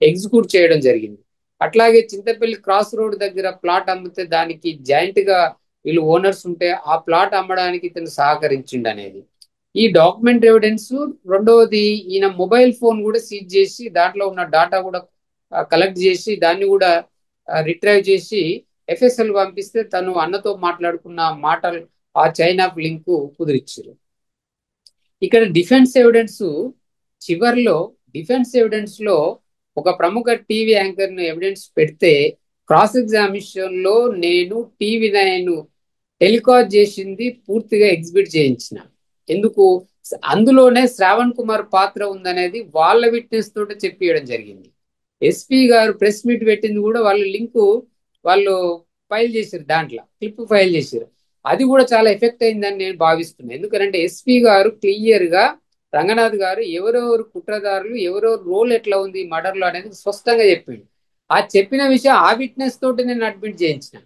ఎగ్జిక్యూట్ చేయడం జరిగింది. అట్లాగే చింతపల్లి క్రాస్ రోడ్ దగ్గర ప్లాట్ అమ్మితే దానికి జాయింట్ గా వీళ్ళు ఓనర్స్ ఉంటే ఆ ప్లాట్ అమ్మడానికి ఇతను సహకరించిండు అనేది ఈ డాక్యుమెంట్ ఎవిడెన్స్. రెండవది ఈయన మొబైల్ ఫోన్ కూడా సీజ్ చేసి దాంట్లో ఉన్న డాటా కూడా కలెక్ట్ చేసి దాన్ని కూడా రిట్రైవ్ చేసి FSL పంపిస్తే తను అన్నతో మాట్లాడుకున్న మాటలు ఆ చైన్ ఆఫ్ లింక్ కుదిరిచ్చారు. ఇక్కడ డిఫెన్స్ ఎవిడెన్స్ లో ఒక ప్రముఖ టీవీ యాంకర్ ను ఎవిడెన్స్ పెడితే క్రాస్ ఎగ్జామినేషన్ లో నేను TV9 టెలికాస్ట్ చేసింది పూర్తిగా ఎగ్జిబిట్ చేయించిన. ఎందుకు? అందులోనే శ్రావణ్ కుమార్ పాత్ర ఉందనేది వాళ్ళ విట్నెస్ తోటి చెప్పియడం జరిగింది. SP గారు ప్రెస్ మీట్ పెట్టింది కూడా వాళ్ళు ఫైల్ చేశారు, దాంట్లో క్లిప్ ఫైల్ చేశారు. అది కూడా చాలా ఎఫెక్ట్ అయిందని నేను భావిస్తున్నాను. ఎందుకంటే SP గారు క్లియర్ గా రంగనాథ్ గారు ఎవరెవరు కుట్రదారులు, ఎవరెవరు రోల్ ఎట్లా ఉంది మర్డర్ లో అనేది స్పష్టంగా చెప్పిండు. ఆ చెప్పిన విషయం ఆ విట్నెస్ తోటి నేను అడ్మిట్ చేయించిన.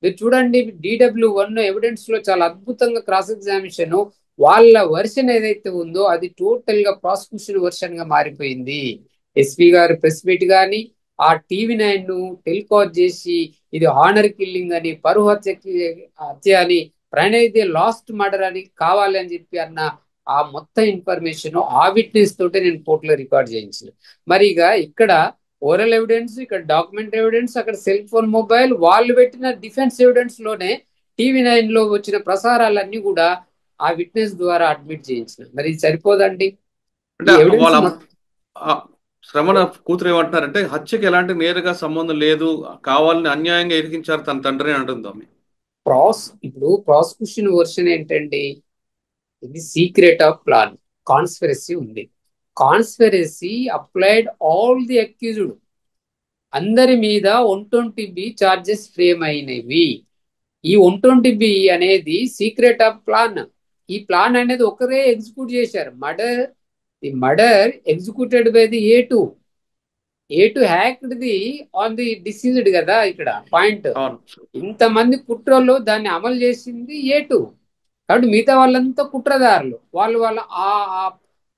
మీరు చూడండి, DW1 ఎవిడెన్స్ లో చాలా అద్భుతంగా క్రాస్ ఎగ్జామినేషన్ వాళ్ళ వర్షన్ ఏదైతే ఉందో అది టోటల్ గా ప్రాసిక్యూషన్ వర్షన్ గా మారిపోయింది. SP గారు ప్రెస్ మీట్ గాని ఆ TV9 టెలికాస్ట్ చేసి ఇది హానర్ కిల్లింగ్ అని, పరువు హత్య అని, ప్రణయ్దే లాస్ట్ మర్డర్ అని కావాలి అని చెప్పి అన్న ఆ మొత్తం ఇన్ఫర్మేషన్ ఆ విట్నెస్ తోటే నేను కోర్టులో రికార్డ్ చేయించిన. మరి ఇక్కడ ఓరల్ ఎవిడెన్స్, ఇక్కడ డాక్యుమెంట్ ఎవిడెన్స్, అక్కడ సెల్ ఫోన్, మొబైల్, వాళ్ళు పెట్టిన డిఫెన్స్ ఎవిడెన్స్ లోనే TV9 లో వచ్చిన ప్రసారాలన్నీ కూడా ఆ విట్నెస్ ద్వారా అడ్మిట్ చేయించిన. మరి ఇది సరిపోదండి? శ్రవణ కూతురు ఏమంటున్నారంటే హత్యకి ఎలాంటి నేరుగా సంబంధం లేదు, కావాలని అన్యాయంగా ఇరికించారు తన తండ్రి అంటుంది. ఇప్పుడు ప్రాసిక్యూషన్ వర్షన్ ఏంటండి, ఇది సీక్రెట్ ఆఫ్ ప్లాన్, కాన్స్పిరసీ ఉంది. Conspiracy applied all the accused, అందరి మీద 120B చార్జెస్ ఫ్రేమ్ అయినవి. ఈ 120B అనేది సీక్రెట్ ఆఫ్ ప్లాన్. ఈ ప్లాన్ అనేది ఒకరే ఎగ్జిక్యూట్ చేశారు. Murder executed by the A2 hacked the on the deceased కదా ఇక్కడ పాయింట్. ఇంతమంది కుట్రలో దాన్ని అమలు చేసింది A2. కాబట్టి మిగతా వాళ్ళంతా కుట్రదారులు. వాళ్ళు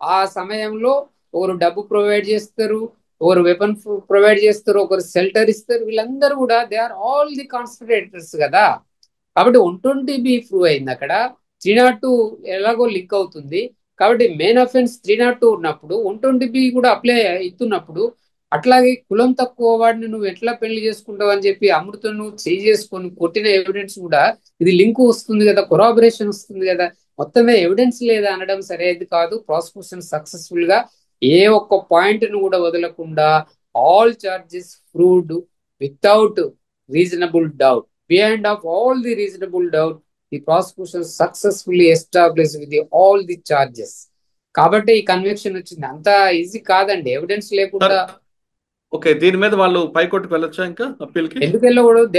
ఆ సమయంలో ఒకరు డబ్బు ప్రొవైడ్ చేస్తారు, ఒకరు వెపన్ ప్రొవైడ్ చేస్తారు, ఒకరు షెల్టర్ ఇస్తారు. వీళ్ళందరూ కూడా they are all the conspirators కదా. కాబట్టి 120B ప్రూవ్ అయింది అక్కడ. 302 ఎలాగో లింక్ అవుతుంది. కాబట్టి మెయిన్ అఫెన్స్ 302 ఉన్నప్పుడు 120B కూడా అప్లై అవుతున్నప్పుడు, అట్లాగే కులం తక్కువ వాడిని నువ్వు ఎట్లా పెళ్లి చేసుకుంటావు అని చెప్పి అమృతం నువ్వు చేసుకొని కొట్టిన ఎవిడెన్స్ కూడా ఇది లింక్ వస్తుంది కదా, కొరాబరేషన్ వస్తుంది కదా. మొత్తమే ఎవిడెన్స్ లేదా అనడం సరైనది కాదు. ప్రాసిక్యూషన్ సక్సెస్ఫుల్ గా ఏ ఒక్క పాయింట్ ను కూడా వదలకుండా all charges proved without reasonable doubt. Behind of all the reasonable doubt the prosecution successfully establish with all the charges. కాబట్టి ఈ కన్విక్షన్ వచ్చింది. అంత ఈజీ కాదండి ఎవిడెన్స్ లేకుండా. ఓకే, దీని మీద వాళ్ళు పైకోర్టుకు వెళ్ళొచ్చా ఇంకా అప్పీల్కి? ఎందుకు వెళ్ళకూడదు?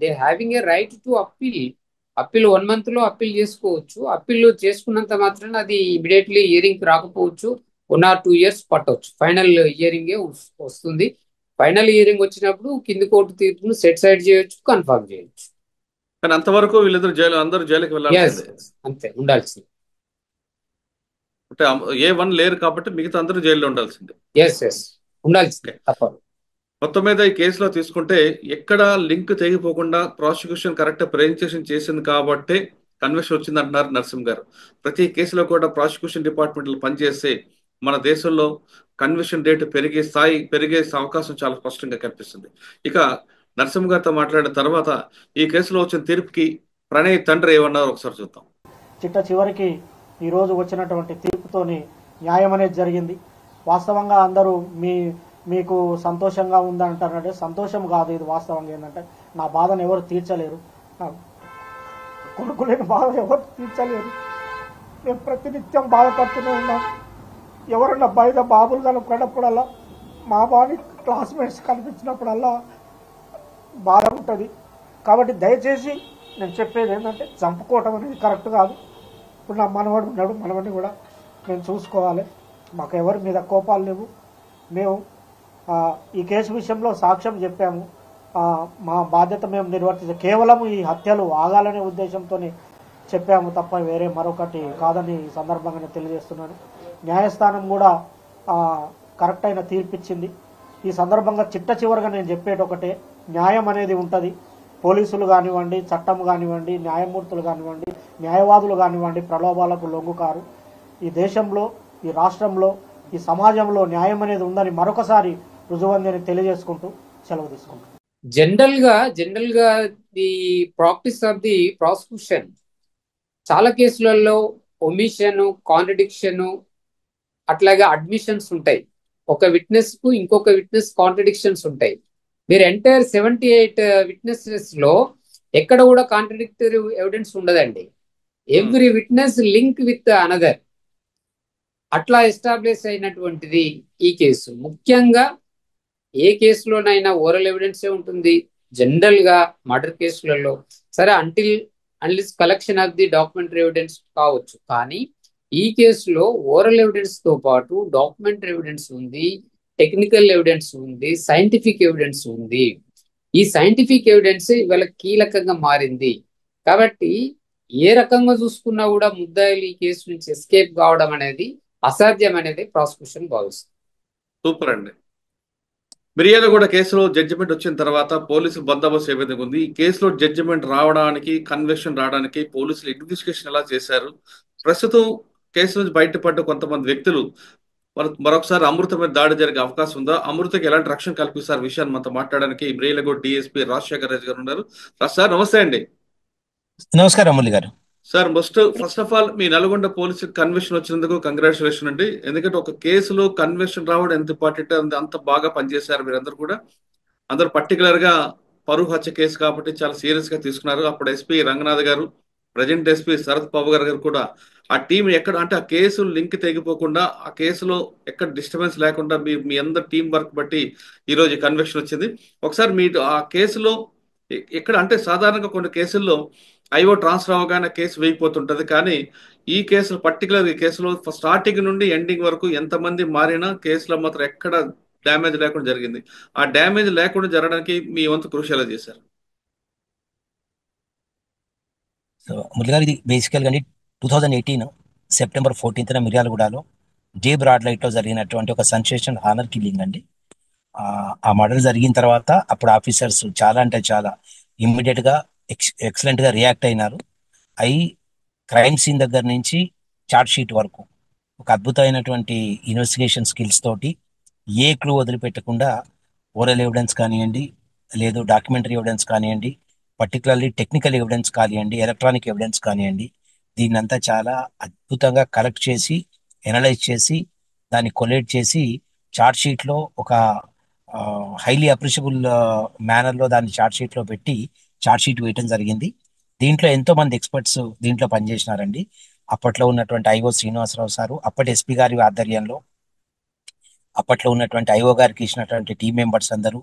They having a right to appeal 1 month లో అప్పీల్ చేసుకోవచ్చు. అప్పీల్ చేసుకున్నంత మాత్రాన అది ఇమీడియట్లీ హియరింగ్ రాకపోవచ్చు. 1 or 2 years పట్టవచ్చు. ఫైనల్ హియరింగే వస్తుంది. ఫైనల్ హియరింగ్ వచ్చినప్పుడు కింది కోర్టు తీర్పును సెట్ సైడ్ చేయొచ్చు, కన్ఫర్మ్ చేయొచ్చు. కానీ అంతవరకు వీళ్ళిద్దరు అందరూ జైలుకి వెళ్ళాల్సిందే. అంతే, ఉండాల్సింది. అంటే A1 లేరు కాబట్టి మిగతా అందరూ జైల్లో ఉండాల్సిందే. ఎస్ ఉండాల్సిందే, తప్పదు. మొత్తం మీద ఈ కేసులో తీసుకుంటే ఎక్కడ లింక్ తెగిపోకుండా ప్రాసిక్యూషన్ కరెక్ట్ ప్రెజెంటేషన్ చేసింది కాబట్టి కన్విక్షన్ వచ్చింది అంటున్నారు నరసింహ్ గారు. ప్రతి కేసులో కూడా ప్రాసిక్యూషన్ డిపార్ట్మెంట్లో పనిచేస్తే మన దేశంలో కన్విక్షన్ రేటు పెరిగే అవకాశం చాలా స్పష్టంగా కనిపిస్తుంది. ఇక నరసింహ్ గారితో మాట్లాడిన తర్వాత ఈ కేసులో వచ్చిన తీర్పుకి ప్రణయ్ తండ్రి ఏమన్నారో ఒకసారి చూద్దాం. చివరికి ఈరోజు వచ్చినటువంటి తీర్పుతోని న్యాయం అనేది జరిగింది. వాస్తవంగా అందరూ మీకు సంతోషంగా ఉందంటారంటే సంతోషం కాదు ఇది. వాస్తవంగా ఏంటంటే నా బాధను ఎవరు తీర్చలేరు, నా కొడుకు లేని బాధ ఎవరు తీర్చలేరు. మేము ప్రతినిత్యం బాధపడుతూనే ఉన్నాం. ఎవరన్నా బయట బాబులు కనపడినప్పుడల్లా, మా బాని క్లాస్మేట్స్ కనిపించినప్పుడల్లా బాధ ఉంటుంది. కాబట్టి దయచేసి నేను చెప్పేది ఏంటంటే చంపుకోవటం అనేది కరెక్ట్ కాదు. ఇప్పుడు నా మనవడు ఉన్నాడు, మనవడిని కూడా నేను చూసుకోవాలి. మాకు ఎవరి మీద కోపాలు లేవు. మేము ఈ కేసు విషయంలో సాక్ష్యం చెప్పాము. మా బాధ్యత మేము నిర్వర్తించాము. కేవలం ఈ హత్యలు ఆగాలనే ఉద్దేశంతో చెప్పాము తప్ప వేరే మరొకటి కాదని ఈ సందర్భంగానే తెలియజేస్తున్నాను. న్యాయస్థానం కూడా కరెక్ట్ అయిన తీర్పిచ్చింది. ఈ సందర్భంగా చివరిగా నేను చెప్పేది ఒకటే, న్యాయం అనేది ఉంటుంది. పోలీసులు కానివ్వండి, చట్టం కానివ్వండి, న్యాయమూర్తులు కానివ్వండి, న్యాయవాదులు కానివ్వండి ప్రలోభాలకు లొంగుకారు. ఈ దేశంలో, ఈ రాష్ట్రంలో, ఈ సమాజంలో న్యాయం అనేది ఉందని మరొకసారి రుజువందని తెలియజేసుకుంటూ సెలవు తీసుకుంటాం. జనరల్ గా the practice of the prosecution చాలా కేసులలో ఒమిషన్, కాంట్రడిక్షన్, అట్లాగే అడ్మిషన్స్ ఉంటాయి. ఒక విట్నెస్ కు ఇంకొక విట్నెస్ కాంట్రడిక్షన్స్ ఉంటాయి. మీరు ఎంటైర్ 78 విట్నెసెస్ లో ఎక్కడ కూడా కాంట్రడిక్టరీ ఎవిడెన్స్ ఉండదండి. Every witness link with another. అట్లా ఎస్టాబ్లిష్ అయినటువంటిది ఈ కేసు. ముఖ్యంగా ఏ కేసులోనైనా ఓరల్ ఎవిడెన్సే ఉంటుంది జనరల్ గా మర్డర్ కేసులలో. సరే, unless collection of the documentary evidence కావచ్చు, కానీ ఈ కేసులో ఓరల్ ఎవిడెన్స్ తో పాటు డాక్యుమెంటరీ ఎవిడెన్స్ ఉంది, టెక్నికల్ ఎవిడెన్స్ ఉంది, సైంటిఫిక్ ఎవిడెన్స్ ఉంది. ఈ సైంటిఫిక్ ఎవిడెన్స్ ఇవాళ కీలకంగా మారింది. కాబట్టి ఏ రకంగా చూసుకున్నా కూడా ముద్దాయిలు ఈ కేసు నుంచి ఎస్కేప్ కావడం అనేది అసాధ్యం అనేది ప్రాసిక్యూషన్ భావిస్తుంది. సూపర్ అండి. మిర్యాలగూడ కేసులో జడ్జిమెంట్ వచ్చిన తర్వాత పోలీసులు బందోబస్తు ఏ విధంగా ఉంది? ఈ కేసులో జడ్జిమెంట్ రావడానికి, కన్విక్షన్ రావడానికి పోలీసులు ఇన్వెస్టిగేషన్ ఎలా చేశారు? ప్రస్తుతం కేసు నుంచి బయటపడ్డ కొంతమంది వ్యక్తులు మరొకసారి అమృత మీద దాడి జరిగే అవకాశం ఉందా? అమృతకి ఎలాంటి రక్షణ కల్పిస్తారు విషయాన్ని మనతో మాట్లాడడానికి మిర్యాలగూడ డిఎస్పీ రాజశేఖర్ రాజు గారు ఉన్నారు. సార్ నమస్తే అండి. నమస్కారం అమూల్య గారు. Sir, first of all me Nalgonda police conviction వచ్చినందుకు కంగ్రాచులేషన్ అండి. ఎందుకంటే ఒక కేసులో కన్విక్షన్ రావడం ఎంత ఇంపార్టెంట్, అంత బాగా పనిచేశారు మీరందరూ కూడా. అందరూ పర్టికులర్ గా పరువు హత్య కేసు కాబట్టి చాలా సీరియస్ గా తీసుకున్నారు. అప్పుడు ఎస్పీ రంగనాథ్ గారు, ప్రజెంట్ ఎస్పీ శరత్ పవార్ గారు కూడా ఆ టీం ఎక్కడ అంటే ఆ కేసు లింక్ తెగిపోకుండా ఆ కేసులో ఎక్కడ డిస్టర్బెన్స్ లేకుండా మీ మీ అందరి టీం వర్క్ బట్టి ఈ రోజు కన్విక్షన్ వచ్చింది. ఒకసారి మీ ఆ కేసులో ఎక్కడ అంటే సాధారణంగా కొన్ని కేసుల్లో ఐఓ ట్రాన్స్ఫర్ అవగానే కేసు వేయిపోతుంటది. కానీ ఈ కేసులో పర్టికులర్ ఈ కేసులో స్టార్టింగ్ నుండి ఎండింగ్ వరకు ఎంతమంది మారినా కేసులో మాత్రం ఎక్కడ డ్యామేజ్ లేకుండా జరిగింది. ఆ డ్యామేజ్ లేకుండా జరగడానికి మీ వంతు కృషి ఎలా చేశారు? సో మురళి గారు, ఇది బేసికల్గా అండి 2018 సెప్టెంబర్ 14న మిర్యాలగూడలో డే బ్రాడ్ లైట్లో జరిగినటువంటి ఒక సెన్సేషన్ హానర్ కిల్లింగ్ అండి. ఆ మర్డర్ జరిగిన తర్వాత అప్పుడు ఆఫీసర్స్ చాలా అంటే చాలా ఇమ్మీడియట్గా ఎక్సలెంట్గా రియాక్ట్ అయినారు. అయి క్రైమ్ సీన్ దగ్గర నుంచి చార్ట్ షీట్ వరకు ఒక అద్భుతమైనటువంటి ఇన్వెస్టిగేషన్ స్కిల్స్ తోటి ఏ క్లూ వదిలిపెట్టకుండా ఓరల్ ఎవిడెన్స్ కానివ్వండి, లేదు డాక్యుమెంటరీ ఎవిడెన్స్ కానివ్వండి, పర్టికులర్లీ టెక్నికల్ ఎవిడెన్స్ కానివ్వండి, ఎలక్ట్రానిక్ ఎవిడెన్స్ కానివ్వండి, దీన్నంతా చాలా అద్భుతంగా కలెక్ట్ చేసి ఎనలైజ్ చేసి దాన్ని కొలేట్ చేసి చార్ట్ షీట్లో ఒక హైలీ అప్రిషియబుల్ మేనర్లో దాన్ని చార్ట్ షీట్లో పెట్టి చార్ట్ షీట్ వేయటం జరిగింది. దీంట్లో ఎంతో మంది ఎక్స్పర్ట్స్ దీంట్లో పనిచేసినారండి. అప్పట్లో ఉన్నటువంటి ఐఓ శ్రీనివాసరావు సారు, అప్పటి ఎస్పీ గారి ఆధ్వర్యంలో అప్పట్లో ఉన్నటువంటి ఐఓ గారికి ఇచ్చినటువంటి టీం మెంబర్స్ అందరూ,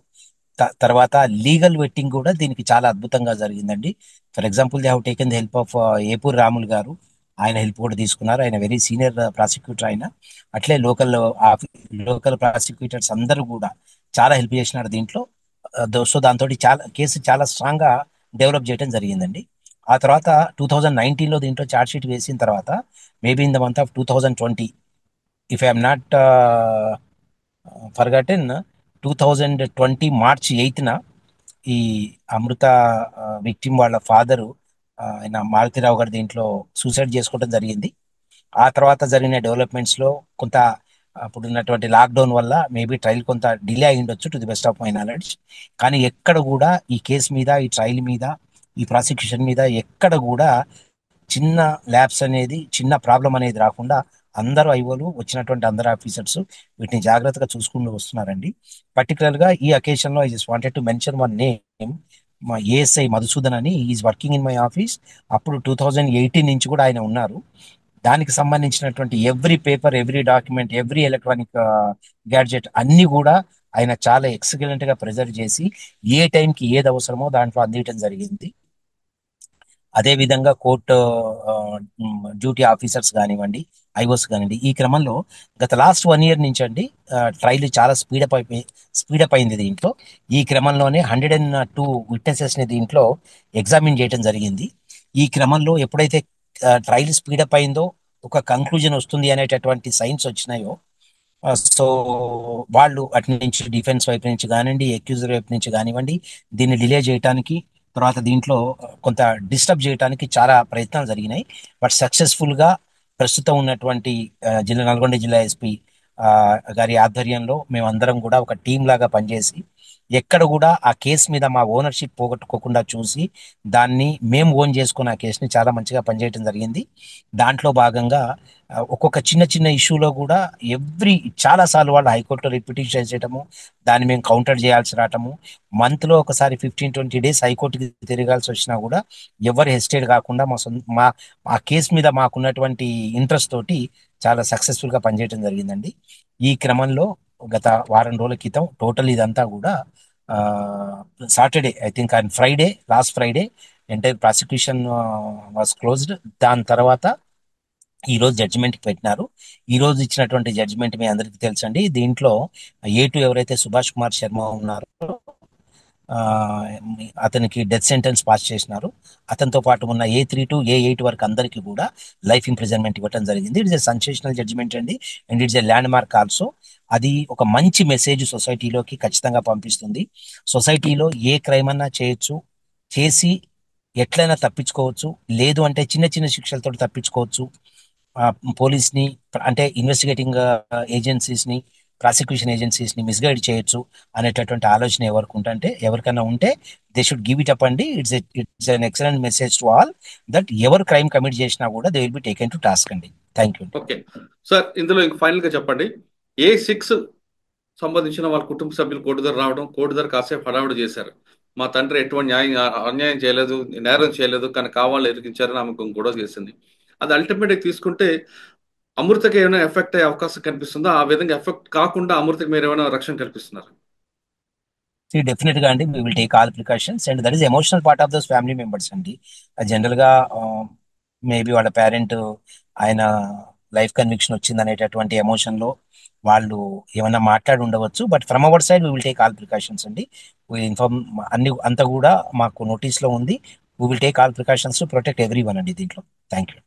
తర్వాత లీగల్ వెట్టింగ్ కూడా దీనికి చాలా అద్భుతంగా జరిగిందండి. For example they have taken the help of Epur Ramulu garu, ఆయన హెల్ప్ కూడా తీసుకున్నారు. ఆయన వెరీ సీనియర్ ప్రాసిక్యూటర్ ఆయన. అట్లే లోకల్ ప్రాసిక్యూటర్స్ అందరూ కూడా చాలా హెల్ప్ చేసినారు దీంట్లో. సో దాంతో కేసు చాలా స్ట్రాంగ్ గా డెవలప్ చేయడం జరిగిందండి. ఆ తర్వాత 2019లో దీంట్లో చార్జ్ షీట్ వేసిన తర్వాత maybe in the month of 2020, if I'm not forgotten, 2020 March 8న ఈ అమృత విక్టిమ్ వాళ్ళ ఫాదరు ఆయన మారుతిరావు గారు దీంట్లో సూసైడ్ చేసుకోవడం జరిగింది. ఆ తర్వాత జరిగిన డెవలప్మెంట్స్ లో కొంత అప్పుడు ఉన్నటువంటి లాక్డౌన్ వల్ల మేబీ ట్రయల్ కొంత డిలే అయి ఉండొచ్చు, to the best of my knowledge. కానీ ఎక్కడ కూడా ఈ కేసు మీద, ఈ ట్రయల్ మీద, ఈ ప్రాసిక్యూషన్ మీద ఎక్కడ కూడా చిన్న ల్యాబ్స్ అనేది, చిన్న ప్రాబ్లం అనేది రాకుండా అందరూ ఐఓలు, వచ్చినటువంటి అందరు ఆఫీసర్స్ వీటిని జాగ్రత్తగా చూసుకుంటూ వస్తున్నారండి. పర్టికులర్ గా ఈ అకేషన్ లో I just wanted to mention one name, మా ఏఎస్ఐ మధుసూదన్ అని, is working in my office. అప్పుడు 2018 నుంచి కూడా ఆయన ఉన్నారు. దానికి సంబంధించినటువంటి every paper, every document, every electronic gadget అన్ని కూడా ఆయన చాలా ఎక్సలెంట్ గా ప్రిజర్వ్ చేసి ఏ టైంకి ఏది అవసరమో దాంట్లో అందించడం జరిగింది. అదే విధంగా కోర్టు డ్యూటీ ఆఫీసర్స్ కానివ్వండి, ఐఓస్ కానివ్వండి, ఈ క్రమంలో గత లాస్ట్ 1 year నుంచి అండి ట్రయల్ చాలా స్పీడప్ అయింది. దీంట్లో ఈ క్రమంలోనే 102 విట్నెసెస్ ని దీంట్లో ఎగ్జామిన్ చేయడం జరిగింది. ఈ క్రమంలో ఎప్పుడైతే ట్రయల్ స్పీడప్ అయిందో, ఒక కంక్లూజన్ వస్తుంది అనేటటువంటి సైన్స్ వచ్చినాయో, సో వాళ్ళు అటు నుంచి డిఫెన్స్ వైపు నుంచి కానివ్వండి, అక్యూజర్ వైపు నుంచి కానివ్వండి, దీన్ని డిలే చేయడానికి, తర్వాత దీంట్లో కొంత డిస్టర్బ్ చేయడానికి చాలా ప్రయత్నాలు జరిగినాయి. బట్ సక్సెస్ఫుల్ గా ప్రస్తుతం ఉన్నటువంటి నల్గొండ జిల్లా ఎస్పీ గారి ఆధ్వర్యంలో మేమందరం కూడా ఒక టీం లాగా పనిచేసి ఎక్కడ కూడా ఆ కేసు మీద మా ఓనర్షిప్ పోగొట్టుకోకుండా చూసి దాన్ని మేము ఓన్ చేసుకున్న ఆ కేసుని చాలా మంచిగా పనిచేయడం జరిగింది. దాంట్లో భాగంగా ఒక్కొక్క చిన్న ఇష్యూలో కూడా చాలా సార్లు వాళ్ళు హైకోర్టులో రిపిటిషన్ చేయటము, దాన్ని మేము కౌంటర్ చేయాల్సి రావటము, మంత్లో ఒకసారి 15-20 days హైకోర్టుకి తిరగాల్సి వచ్చినా కూడా ఎవరు హెసిటేట్ కాకుండా మా కేసు మీద మాకున్నటువంటి ఇంట్రెస్ట్ తోటి చాలా సక్సెస్ఫుల్ గా పనిచేయడం జరిగిందండి. ఈ క్రమంలో గత వారం రోజుల క్రితం టోటల్ ఇదంతా కూడా Saturday, I think on Friday, last Friday entire prosecution was closed. దాని తర్వాత ఈ రోజు జడ్జిమెంట్ పెట్టినారు. ఈ రోజు ఇచ్చినటువంటి జడ్జిమెంట్ మీ అందరికీ తెలుసండి. దీంట్లో A2 ఎవరైతే సుభాష్ కుమార్ శర్మ ఉన్నారో అతనికి డెత్ సెంటెన్స్ పాస్ చేసినారు. అతనితో పాటు ఉన్న A3 to A8 వరకు అందరికీ కూడా లైఫ్ ఇంప్రిజన్మెంట్ ఇవ్వడం జరిగింది. ఇట్స్ ఎ సెన్సేషనల్ జడ్జిమెంట్ అండి, and it's a land mark also. అది ఒక మంచి మెసేజ్ సొసైటీలోకి ఖచ్చితంగా పంపిస్తుంది. సొసైటీలో ఏ క్రైమ్ అన్నా చేయొచ్చు, చేసి ఎట్లయినా తప్పించుకోవచ్చు, లేదు అంటే చిన్న శిక్షలతో తప్పించుకోవచ్చు. పోలీస్ని అంటే ఇన్వెస్టిగేటింగ్ ఏజెన్సీస్ని, ప్రాసిక్యూషన్ ఏజెన్సీస్ని మిస్గైడ్ చేయొచ్చు అనేటటువంటి ఆలోచన ఎవరికైనా ఉంటే they should give it up అండి. It's an excellent message to all that ఎవరు క్రైమ్ కమిట్ చేసినా కూడా they will be taken to task అండి. Thank you. ఓకే సార్, ఇందులో ఫైనల్ గా చెప్పండి, A6 సంబంధించిన వాళ్ళ కుటుంబ సభ్యులు కోర్టు దగ్గర రావడం, కోర్టు దగ్గర కాసేపు హడావుడి చేశారు. మా తండ్రి ఎటువంటి అన్యాయం చేయలేదు, నేరం చేయలేదు, కానీ కావాలని ఇరికించారని ఆమెకు గొడవ చేసింది. అది అల్టిమేట్గా తీసుకుంటే అమృతకి ఏమైనా ఎఫెక్ట్ అయ్యే అవకాశం కనిపిస్తుందా? ఆ విధంగా ఎఫెక్ట్ కాకుండా అమృతకి మీరు ఏమైనా రక్షణ కల్పిస్తున్నారు? డెఫినెట్ గా అండి, we will take all precautions and that is emotional part of those family members అండి. జనరల్ గా మేబీ వాళ్ళ పేరెంట్ ఆయన లైఫ్ కన్విక్షన్ వచ్చింది అనేటటువంటి ఎమోషన్ లో వాళ్ళు ఏమన్నా మాట్లాడి ఉండవచ్చు. But from our side we will take all precautions అండి. ఇన్ఫార్మ్ అన్ని అంతా కూడా మాకు నోటీస్ లో ఉంది. We will take all precautions to protect every one అండి దీంట్లో. Thank you.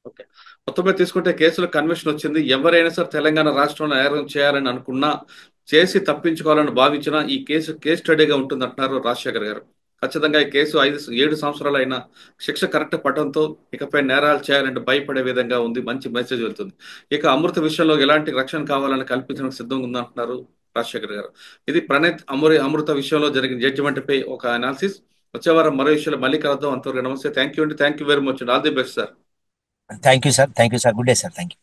ఓకే, మొత్తం మీద తీసుకుంటే కేసులో కన్విక్షన్ వచ్చింది. ఎవరైనా సరే తెలంగాణ రాష్ట్రంలో నేరం చేయాలని అనుకున్నా, చేసి తప్పించుకోవాలని భావించినా ఈ కేసు స్టడీగా ఉంటుంది అంటున్నారు రాజశేఖర్ గారు. ఖచ్చితంగా ఈ కేసు 7 సంవత్సరాలు అయినా శిక్ష కరెక్ట్ పడటంతో ఇకపై నేరాలు చేయాలంటే భయపడే విధంగా ఉంది. మంచి మెసేజ్ వెళ్తుంది. ఇక అమృత విషయంలో ఎలాంటి రక్షణ కావాలని కల్పించడానికి సిద్ధంగా ఉందంటున్నారు రాజశేఖర్ గారు. ఇది ప్రణీత్ అమృత విషయంలో జరిగిన జడ్జిమెంట్ పై ఒక అనాలిసిస్. వచ్చే వారం మరో విషయంలో మళ్ళీ కలుద్దాం. అంతవరకు నమస్తే. థ్యాంక్ యూ అండి. Thank you very much. All the best sir. Thank you sir. Good day sir. Thank you.